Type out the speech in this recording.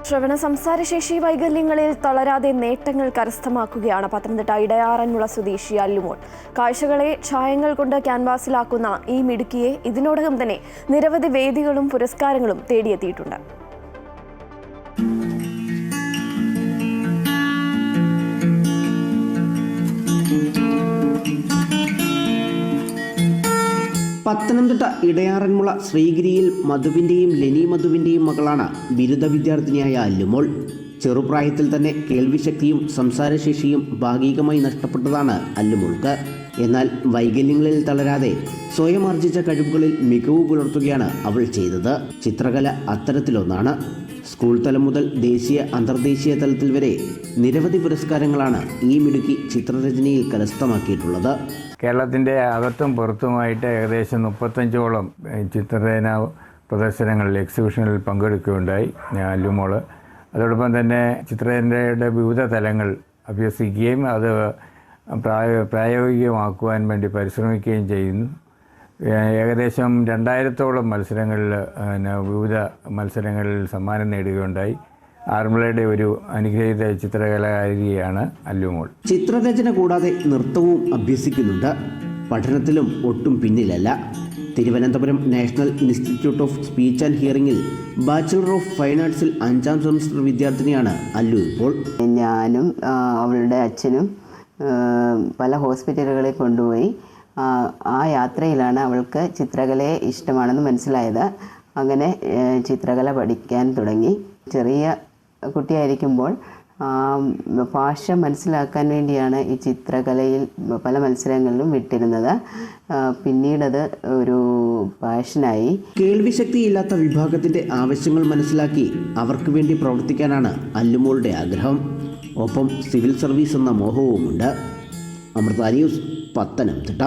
ശ്രവണ സംസാരശേഷി വൈകല്യങ്ങളിൽ തളരാതെ നേട്ടങ്ങൾ കരസ്ഥമാക്കുകയാണ് പത്തനംതിട്ട ഇടയാറന്മുള സ്വദേശി അല്ലുമോൾ. കാഴ്ചകളെ ഛായങ്ങൾ കൊണ്ട് ക്യാൻവാസിലാക്കുന്ന ഈ മിടുക്കിയെ ഇതിനോടകം തന്നെ നിരവധി വേദികളും പുരസ്കാരങ്ങളും തേടിയെത്തിയിട്ടുണ്ട്. പത്തനംതിട്ട ഇടയാറന്മുള ശ്രീഗിരിയിൽ മധുവിൻ്റെയും ലെനി മധുവിൻ്റെയും മകളാണ് ബിരുദ വിദ്യാർത്ഥിനിയായ അല്ലുമോൾ. ചെറുപ്രായത്തിൽ തന്നെ കേൾവിശക്തിയും സംസാരശേഷിയും ഭാഗികമായി നഷ്ടപ്പെട്ടതാണ് അല്ലുമോൾക്ക്. എന്നാൽ വൈകല്യങ്ങളിൽ തളരാതെ സ്വയം ആർജിച്ച കഴിവുകളിൽ മികവ് പുലർത്തുകയാണ് അവൾ ചെയ്തത്. ചിത്രകല അത്തരത്തിലൊന്നാണ്. സ്കൂൾ തലം മുതൽ ദേശീയ അന്തർദേശീയ തലത്തിൽ വരെ നിരവധി പുരസ്കാരങ്ങളാണ് ഈ മിടുക്കി ചിത്രരചനയിൽ കരസ്ഥമാക്കിയിട്ടുള്ളത്. കേരളത്തിൻ്റെ അകത്തും പുറത്തുമായിട്ട് ഏകദേശം 35ഓളം ചിത്രരചന പ്രദർശനങ്ങളിൽ എക്സിബിഷനിൽ പങ്കെടുക്കുകയുണ്ടായി അല്ലുമോൾ. അതോടൊപ്പം തന്നെ ചിത്രരചനയുടെ വിവിധ തലങ്ങൾ അഭ്യസിക്കുകയും അത് പ്രായോഗികമാക്കുവാൻ വേണ്ടി പരിശ്രമിക്കുകയും ചെയ്യുന്നു. ഏകദേശം 2000ഓളം മത്സരങ്ങളിൽ വിവിധ മത്സരങ്ങളിൽ സമ്മാനം നേടുകയുണ്ടായി. ആറന്മുളയുടെ ഒരു അനുഗ്രഹീത ചിത്രകലാകാരിയാണ് അല്ലുമോൾ. ചിത്രരചന കൂടാതെ നൃത്തവും അഭ്യസിക്കുന്നുണ്ട്. പഠനത്തിലും ഒട്ടും പിന്നിലല്ല. Thiruvananthapuram national institute of speech and ഹിയറിംഗിൽ ബാച്ചലർ ഓഫ് ഫൈൻ ആർട്സിൽ 5ാം സെമസ്റ്റർ വിദ്യാർത്ഥിനിയാണ് അല്ലു ഇപ്പോൾ. ഞാനും അവളുടെ അച്ഛനും പല ഹോസ്പിറ്റലുകളിൽ കൊണ്ടുപോയി. ആ യാത്രയിലാണ് അവൾക്ക് ചിത്രകലയെ ഇഷ്ടമാണെന്ന് മനസ്സിലായത്. അങ്ങനെ ചിത്രകല പഠിക്കാൻ തുടങ്ങി. ചെറിയ കുട്ടിയായിരിക്കുമ്പോൾ ഭാഷ മനസ്സിലാക്കാൻ വേണ്ടിയാണ് ഈ ചിത്രകലയിൽ പല മത്സരങ്ങളിലും വിട്ടിരുന്നത്. പിന്നീടത് ഒരു പാഷനായി. കേൾവിശക്തിയില്ലാത്ത വിഭാഗത്തിൻ്റെ ആവശ്യങ്ങൾ മനസ്സിലാക്കി അവർക്ക് വേണ്ടി പ്രവർത്തിക്കാനാണ് അല്ലുമോളുടെ ആഗ്രഹം. ഒപ്പം സിവിൽ സർവീസ് എന്ന മോഹവുമുണ്ട്. അമൃത ന്യൂസ്, പത്തനംതിട്ട.